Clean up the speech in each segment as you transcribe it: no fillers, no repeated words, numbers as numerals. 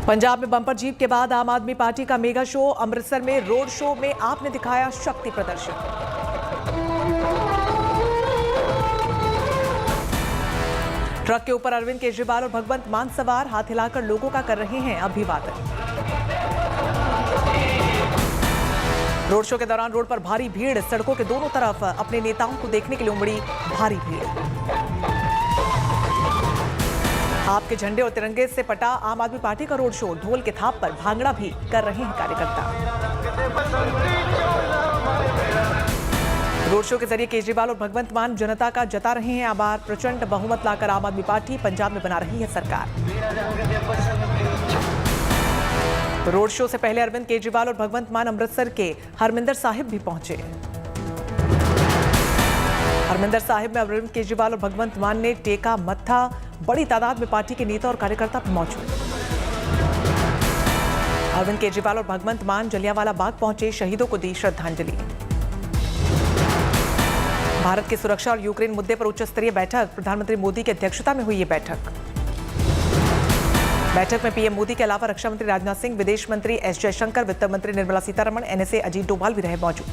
पंजाब में बम्पर जीत के बाद आम आदमी पार्टी का मेगा शो। अमृतसर में रोड शो में आपने दिखाया शक्ति प्रदर्शन। ट्रक के ऊपर अरविंद केजरीवाल और भगवंत मान सवार, हाथ हिलाकर लोगों का कर रहे हैं अभिवादन। रोड शो के दौरान रोड पर भारी भीड़, सड़कों के दोनों तरफ अपने नेताओं को देखने के लिए उमड़ी भारी भीड़। आपके झंडे और तिरंगे से पटा आम आदमी पार्टी का रोड शो, ढोल के थाप पर भांगड़ा भी कर रहे हैं कार्यकर्ता। रोड शो के जरिए केजरीवाल और भगवंत मान जनता का जता रहे हैं आभार। प्रचंड बहुमत लाकर आम आदमी पार्टी पंजाब में बना रही है सरकार। रोड शो से पहले अरविंद केजरीवाल और भगवंत मान अमृतसर के हरमिंदर साहिब भी पहुंचे। हरमिंदर साहिब में अरविंद केजरीवाल और भगवंत मान ने टेका मत्था। बड़ी तादाद में पार्टी के नेता और कार्यकर्ता मौजूद। अरविंद केजरीवाल और भगवंत मान जलियांवाला बाग पहुंचे, शहीदों को दी श्रद्धांजलि। भारत की सुरक्षा और यूक्रेन मुद्दे पर उच्च स्तरीय बैठक, प्रधानमंत्री मोदी की अध्यक्षता में हुई ये बैठक। बैठक में पीएम मोदी के अलावा रक्षा मंत्री राजनाथ सिंह, विदेश मंत्री एस जयशंकर, वित्त मंत्री निर्मला सीतारमण, एनएसए अजीत डोभाल भी रहे मौजूद।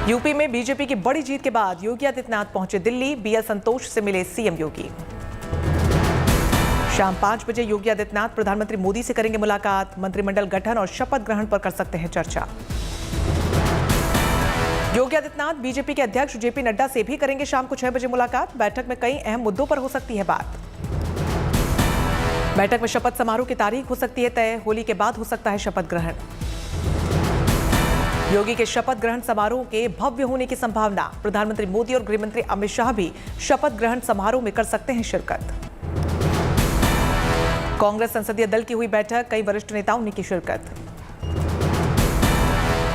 यूपी में बीजेपी की बड़ी जीत के बाद योगी आदित्यनाथ पहुंचे दिल्ली, बीएल संतोष से मिले सीएम योगी। शाम 5 बजे योगी आदित्यनाथ प्रधानमंत्री मोदी से करेंगे मुलाकात, मंत्रिमंडल गठन और शपथ ग्रहण पर कर सकते हैं चर्चा। योगी आदित्यनाथ बीजेपी के अध्यक्ष जेपी नड्डा से भी करेंगे शाम को 6 बजे मुलाकात। बैठक में कई अहम मुद्दों पर हो सकती है बात। बैठक में शपथ समारोह की तारीख हो सकती है तय, होली के बाद हो सकता है शपथ ग्रहण। योगी के शपथ ग्रहण समारोह के भव्य होने की संभावना। प्रधानमंत्री मोदी और गृहमंत्री अमित शाह भी शपथ ग्रहण समारोह में कर सकते हैं शिरकत। कांग्रेस संसदीय दल की हुई बैठक, कई वरिष्ठ नेताओं ने की शिरकत।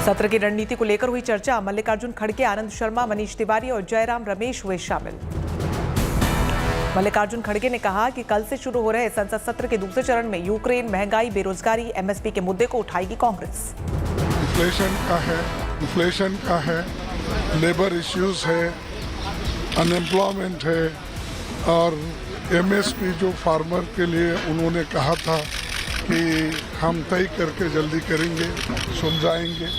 सत्र की रणनीति को लेकर हुई चर्चा, मल्लिकार्जुन खड़गे, आनंद शर्मा, मनीष तिवारी और जयराम रमेश हुए शामिल। मल्लिकार्जुन खड़गे ने कहा कि कल से शुरू हो रहे संसद सत्र के दूसरे चरण में यूक्रेन, महंगाई, बेरोजगारी, एमएसपी के मुद्दे को उठाएगी कांग्रेस। इन्फ्लेशन का है, लेबर इश्यूज है, अनएम्प्लॉयमेंट है और एमएसपी जो फार्मर के लिए उन्होंने कहा था कि हम तय करके जल्दी करेंगे, सुलझाएंगे,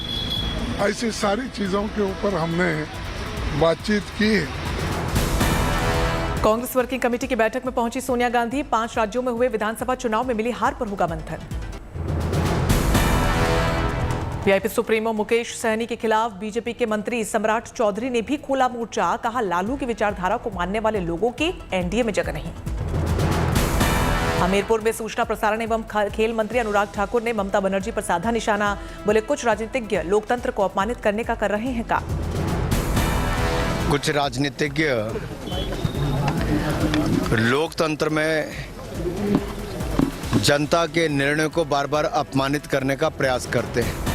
ऐसी सारी चीज़ों के ऊपर हमने बातचीत की है। कांग्रेस वर्किंग कमेटी की बैठक में पहुंची सोनिया गांधी। 5 राज्यों में हुए विधानसभा चुनाव में मिली हार पर होगा मंथन। वीआईपी सुप्रीमो मुकेश सहनी के खिलाफ बीजेपी के मंत्री सम्राट चौधरी ने भी खोला मोर्चा। कहा, लालू की विचारधारा को मानने वाले लोगों की एनडीए में जगह नहीं। हमीरपुर में सूचना प्रसारण एवं खेल मंत्री अनुराग ठाकुर ने ममता बनर्जी पर साधा निशाना। बोले, कुछ राजनीतिज्ञ लोकतंत्र को अपमानित करने का कर रहे हैं काम। कुछ राजनीतिज्ञ लोकतंत्र में जनता के निर्णय को बार बार अपमानित करने का प्रयास करते हैं।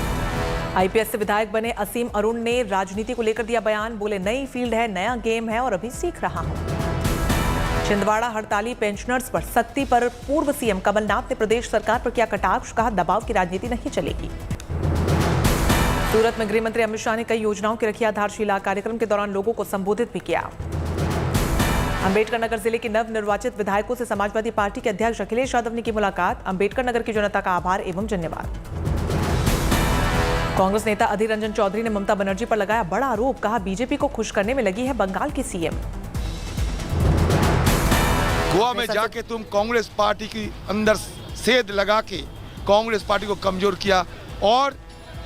आईपीएस से विधायक बने असीम अरुण ने राजनीति को लेकर दिया बयान। बोले, नई फील्ड है, नया गेम है और अभी सीख रहा हूं। छिंदवाड़ा हड़ताली पेंशनर्स पर सख्ती पर पूर्व सीएम कमलनाथ ने प्रदेश सरकार पर किया कटाक्ष। कहा, दबाव की राजनीति नहीं चलेगी। सूरत में गृह मंत्री अमित शाह ने कई योजनाओं की रखी आधारशिला। कार्यक्रम के दौरान लोगों को संबोधित भी किया। अंबेडकर नगर जिले के नव निर्वाचित विधायकों से समाजवादी पार्टी के अध्यक्ष अखिलेश यादव ने की मुलाकात। अंबेडकर नगर की जनता का आभार एवं धन्यवाद। कांग्रेस नेता अधीर रंजन चौधरी ने ममता बनर्जी पर लगाया बड़ा आरोप। कहा, बीजेपी को खुश करने में लगी है बंगाल की सीएम। गोवा में जाके तुम कांग्रेस पार्टी की अंदर सेध लगा के कांग्रेस पार्टी को कमजोर किया और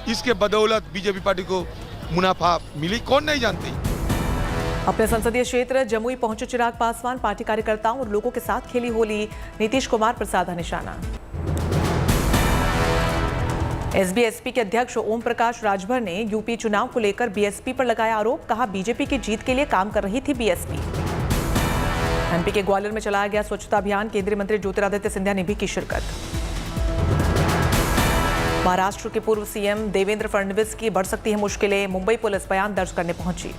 इसके बदौलत बीजेपी पार्टी को मुनाफा मिली, कौन नहीं जानती। अपने संसदीय क्षेत्र जमुई पहुंचे चिराग पासवान। पार्टी कार्यकर्ताओं और लोगों के साथ खेली होली। नीतीश कुमार पर साधा निशाना। एसबीएसपी के अध्यक्ष ओम प्रकाश राजभर ने यूपी चुनाव को लेकर बीएसपी पर लगाया आरोप। कहा, बीजेपी की जीत के लिए काम कर रही थी बीएसपी। एमपी के ग्वालियर में चलाया गया स्वच्छता अभियान। केंद्रीय मंत्री ज्योतिरादित्य सिंधिया ने भी की शिरकत। महाराष्ट्र के पूर्व सीएम देवेंद्र फडणवीस की बढ़ सकती है मुश्किलें। मुंबई पुलिस बयान दर्ज करने पहुंची।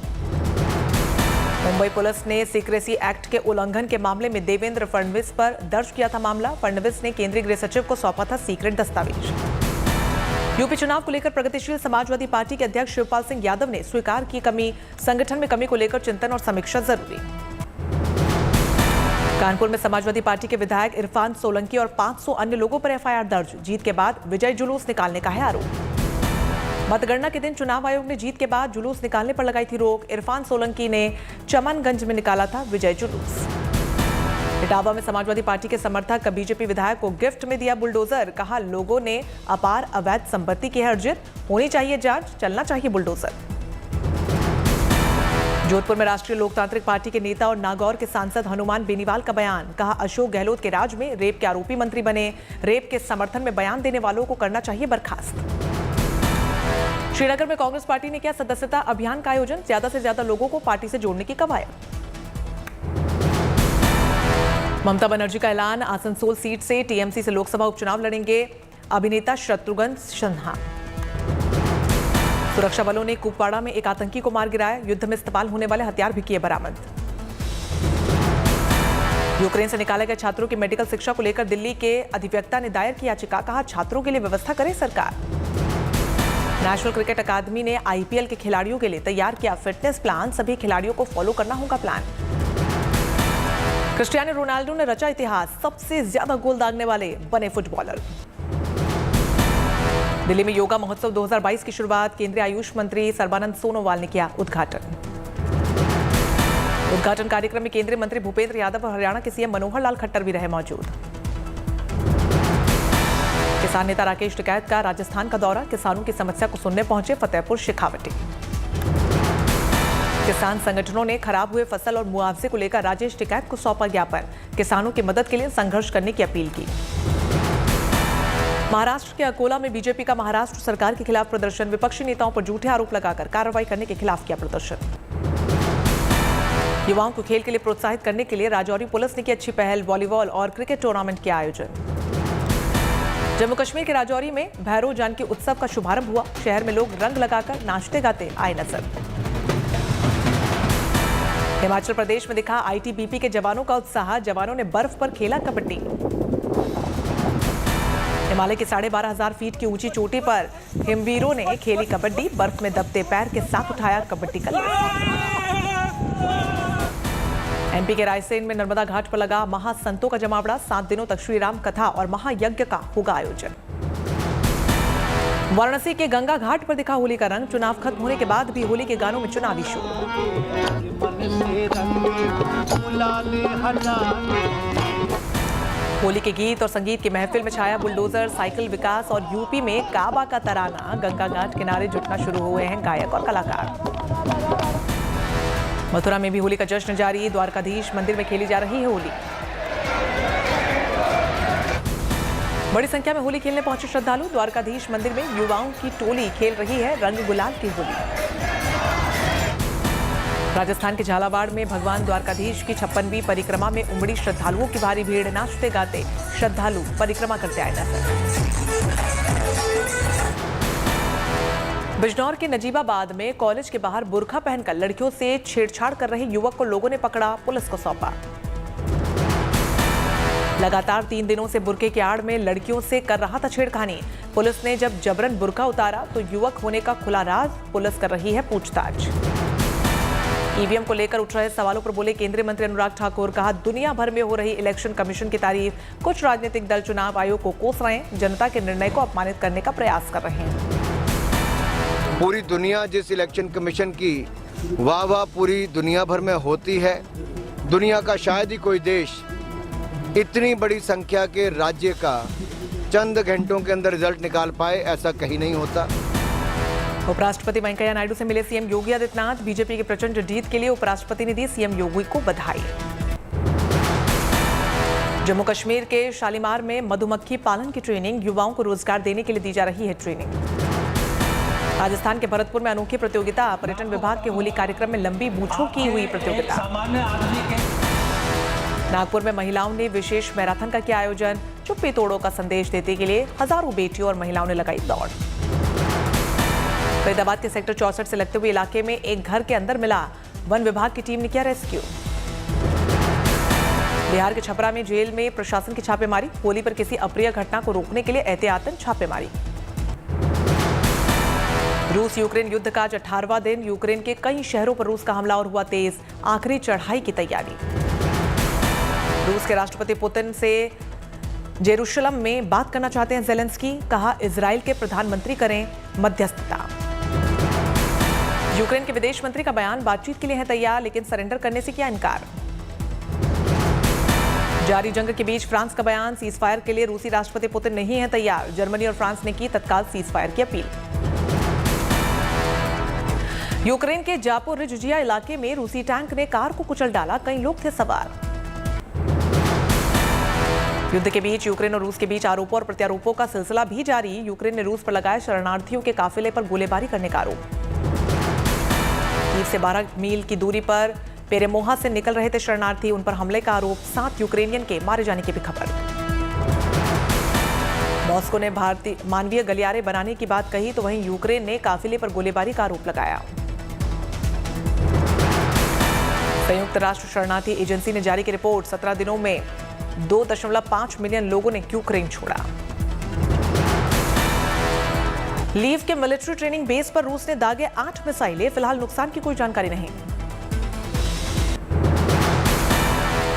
मुंबई पुलिस ने सीक्रेसी एक्ट के उल्लंघन के मामले में देवेंद्र फडणवीस पर दर्ज किया था मामला। फडणवीस ने केंद्रीय गृह सचिव को सौंपा था सीक्रेट दस्तावेज। यूपी चुनाव को लेकर प्रगतिशील समाजवादी पार्टी के अध्यक्ष शिवपाल सिंह यादव ने स्वीकार की कमी। संगठन में कमी को लेकर चिंतन और समीक्षा जरूरी। कानपुर में समाजवादी पार्टी के विधायक इरफान सोलंकी और 500 अन्य लोगों पर एफआईआर दर्ज। जीत के बाद विजय जुलूस निकालने का है आरोप। मतगणना के दिन चुनाव आयोग ने जीत के बाद जुलूस निकालने पर लगाई थी रोक। इरफान सोलंकी ने चमनगंज में निकाला था विजय जुलूस। इटावा में समाजवादी पार्टी के समर्थक बीजेपी विधायक को गिफ्ट में दिया बुलडोजर। कहा, लोगों ने अपार अवैध संपत्ति की है अर्जित, होनी चाहिए जांच, चलना चाहिए बुलडोजर। जोधपुर में राष्ट्रीय लोकतांत्रिक पार्टी के नेता और नागौर के सांसद हनुमान बेनीवाल का बयान। कहा, अशोक गहलोत के राज में रेप के आरोपी मंत्री बने, रेप के समर्थन में बयान देने वालों को करना चाहिए बर्खास्त। श्रीनगर में कांग्रेस पार्टी ने किया सदस्यता अभियान का आयोजन। ज्यादा से ज्यादा लोगों को पार्टी से जोड़ने की कवायद। ममता बनर्जी का ऐलान, आसनसोल सीट से टीएमसी से लोकसभा उपचुनाव लड़ेंगे अभिनेता शत्रुघ्न सिन्हा। सुरक्षा बलों ने कुपवाड़ा में एक आतंकी को मार गिराया। युद्ध में इस्तेमाल होने वाले हथियार भी किए बरामद। यूक्रेन से निकाले गए छात्रों की मेडिकल शिक्षा को लेकर दिल्ली के अधिवक्ता ने दायर की याचिका। कहा, छात्रों के लिए व्यवस्था करे सरकार। नेशनल क्रिकेट अकादमी ने आईपीएल के खिलाड़ियों के लिए तैयार किया फिटनेस प्लान। सभी खिलाड़ियों को फॉलो करना होगा प्लान। क्रिस्टियानो रोनाल्डो ने रचा इतिहास, सबसे ज्यादा गोल दागने वाले बने फुटबॉलर। दिल्ली में योगा महोत्सव 2022 की शुरुआत। केंद्रीय आयुष मंत्री सर्बानंद सोनोवाल ने किया उद्घाटन। उद्घाटन कार्यक्रम में केंद्रीय मंत्री भूपेंद्र यादव और हरियाणा के सीएम मनोहर लाल खट्टर भी रहे मौजूद। किसान नेता राकेश टिकैत का राजस्थान का दौरा। किसानों की समस्या को सुनने पहुंचे फतेहपुर शेखावटी। किसान संगठनों ने खराब हुए फसल और मुआवजे को लेकर राजेश टिकैत को सौंपा ज्ञापन। किसानों की मदद के लिए संघर्ष करने की अपील की। महाराष्ट्र के अकोला में बीजेपी का महाराष्ट्र सरकार के खिलाफ प्रदर्शन। विपक्षी नेताओं पर झूठे आरोप लगाकर कार्रवाई करने के खिलाफ किया प्रदर्शन। युवाओं को खेल के लिए प्रोत्साहित करने के लिए राजौरी पुलिस ने की अच्छी पहल। वॉलीबॉल और क्रिकेट टूर्नामेंट के आयोजन। जम्मू कश्मीर के राजौरी में भैरव जानकी उत्सव का शुभारंभ हुआ। शहर में लोग रंग लगाकर नाचते गाते आए नजर। हिमाचल प्रदेश में दिखा आईटीबीपी के जवानों का उत्साह। जवानों ने बर्फ पर खेला कबड्डी। हिमालय के 12,500 फीट की ऊंची चोटी पर हिमवीरों ने खेली कबड्डी। बर्फ में दबते पैर के साथ उठाया कबड्डी का लक्ष्य। एमपी के रायसेन में नर्मदा घाट पर लगा महासंतों का जमावड़ा। 7 दिनों तक श्रीराम कथा और महायज्ञ का होगा आयोजन। वाराणसी के गंगा घाट पर दिखा होली का रंग। चुनाव खत्म होने के बाद भी होली के गानों में चुनावी शोर। होली के गीत और संगीत की महफिल में छाया बुलडोजर, साइकिल विकास और यूपी में काबा का तराना। गंगा घाट किनारे जुटना शुरू हुए हैं गायक और कलाकार। मथुरा में भी होली का जश्न जारी। द्वारकाधीश मंदिर में खेली जा रही है होली। बड़ी संख्या में होली खेलने पहुंचे श्रद्धालु। द्वारकाधीश मंदिर में युवाओं की टोली खेल रही है रंग गुलाल की होली। राजस्थान के झालावाड़ में भगवान द्वारकाधीश की 56वीं परिक्रमा में उमड़ी श्रद्धालुओं की भारी भीड़। नाचते गाते श्रद्धालु परिक्रमा करते आए नजर। बिजनौर के नजीबाबाद में कॉलेज के बाहर बुर्का पहनकर लड़कियों से छेड़छाड़ कर रहे युवक को लोगों ने पकड़ा, पुलिस को सौंपा। लगातार 3 दिनों से बुर्के की आड़ में लड़कियों से कर रहा था छेड़खानी। पुलिस ने जब जबरन बुर्का उतारा तो युवक होने का खुला राज। पुलिस कर रही है पूछताछ। ईवीएम को लेकर उठ रहे सवालों पर बोले केंद्रीय मंत्री अनुराग ठाकुर। कहा, दुनिया भर में हो रही इलेक्शन कमीशन की तारीफ। कुछ राजनीतिक दल चुनाव आयोग को कोस रहे हैं, जनता के निर्णय को अपमानित करने का प्रयास कर रहे हैं। पूरी दुनिया जिस इलेक्शन कमीशन की वाह पूरी दुनिया भर में होती है, दुनिया का शायद ही कोई देश इतनी बड़ी संख्या के राज्य का चंद घंटों के अंदर रिजल्ट निकाल पाए, ऐसा कहीं नहीं होता। उपराष्ट्रपति वेंकैया नायडू से मिले सीएम योगी आदित्यनाथ। बीजेपी की प्रचंड जीत के लिए उपराष्ट्रपति ने दी सीएम योगी को बधाई। जम्मू कश्मीर के शालीमार में मधुमक्खी पालन की ट्रेनिंग। युवाओं को रोजगार देने के लिए दी जा रही है ट्रेनिंग। राजस्थान के भरतपुर में अनोखी प्रतियोगिता। पर्यटन विभाग के होली कार्यक्रम में लंबी मूंछों की हुई प्रतियोगिता। नागपुर में महिलाओं ने विशेष मैराथन का किया आयोजन। चुप्पी तोड़ो का संदेश देने के लिए हजारों बेटियों और महिलाओं ने लगाई दौड़। फरीदाबाद के सेक्टर 64 से लगते हुए इलाके में एक घर के अंदर मिला। वन विभाग की टीम ने किया रेस्क्यू। बिहार के छपरा में जेल में प्रशासन की छापेमारी। होली पर किसी अप्रिय घटना को रोकने के लिए एहतियातन छापेमारी। रूस यूक्रेन युद्ध का आज 18वां दिन। यूक्रेन के कई शहरों पर रूस का हमला और हुआ तेज। आखिरी चढ़ाई की तैयारी। रूस के राष्ट्रपति पुतिन से जेरूशलम में बात करना चाहते हैं ज़ेलेंस्की, कहा इजराइल के प्रधानमंत्री करें मध्यस्थता। यूक्रेन के विदेश मंत्री का बयान, बातचीत के लिए है तैयार लेकिन सरेंडर करने से किया इनकार। जारी जंग के बीच फ्रांस का बयान, सीज फायर के लिए रूसी राष्ट्रपति पुतिन नहीं है तैयार। जर्मनी और फ्रांस ने की तत्काल सीज फायर की अपील। यूक्रेन के जापोरिजिया इलाके में रूसी टैंक ने कार को कुचल डाला, कई लोग थे सवार। युद्ध के बीच यूक्रेन और रूस के बीच आरोपों और प्रत्यारोपों का सिलसिला भी जारी। यूक्रेन ने रूस पर लगाए शरणार्थियों के काफिले पर गोलीबारी करने का आरोप। कीव से 12 मील की दूरी पर पेरेमोहा से निकल रहे थे शरणार्थी, उन पर हमले का आरोप। 7 यूक्रेनियन के मारे जाने की भी खबर। मॉस्को ने भारतीय मानवीय गलियारे बनाने की बात कही तो वहीं यूक्रेन ने काफिले पर गोलीबारी का आरोप लगाया। संयुक्त राष्ट्र शरणार्थी एजेंसी ने जारी की रिपोर्ट, 17 दिनों में 2.5 मिलियन लोगों ने यूक्रेन छोड़ा। लीव के मिलिट्री ट्रेनिंग बेस पर रूस ने दागे 8 मिसाइलें, फिलहाल नुकसान की कोई जानकारी नहीं।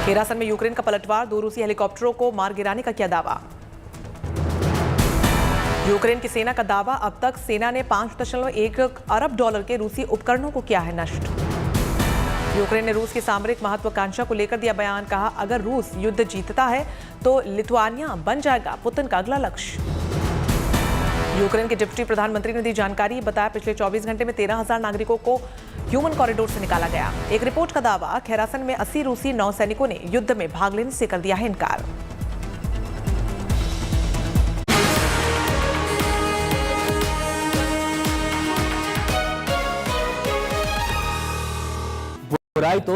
केरासन में यूक्रेन का पलटवार, 2 रूसी हेलीकॉप्टरों को मार गिराने का किया दावा। यूक्रेन की सेना का दावा, अब तक सेना ने $5.1 अरब के रूसी उपकरणों को किया है नष्ट। यूक्रेन ने रूस की सामरिक महत्वाकांक्षा को लेकर दिया बयान, कहा अगर रूस युद्ध जीतता है तो लिथुआनिया बन जाएगा पुतिन का अगला लक्ष्य। यूक्रेन के डिप्टी प्रधानमंत्री ने दी जानकारी, बताया पिछले 24 घंटे में 13,000 नागरिकों को ह्यूमन कॉरिडोर से निकाला गया। एक रिपोर्ट का दावा, खेरासन में 80 रूसी नौसैनिकों ने युद्ध में भाग लेने से कर दिया है इनकार। बुराई तो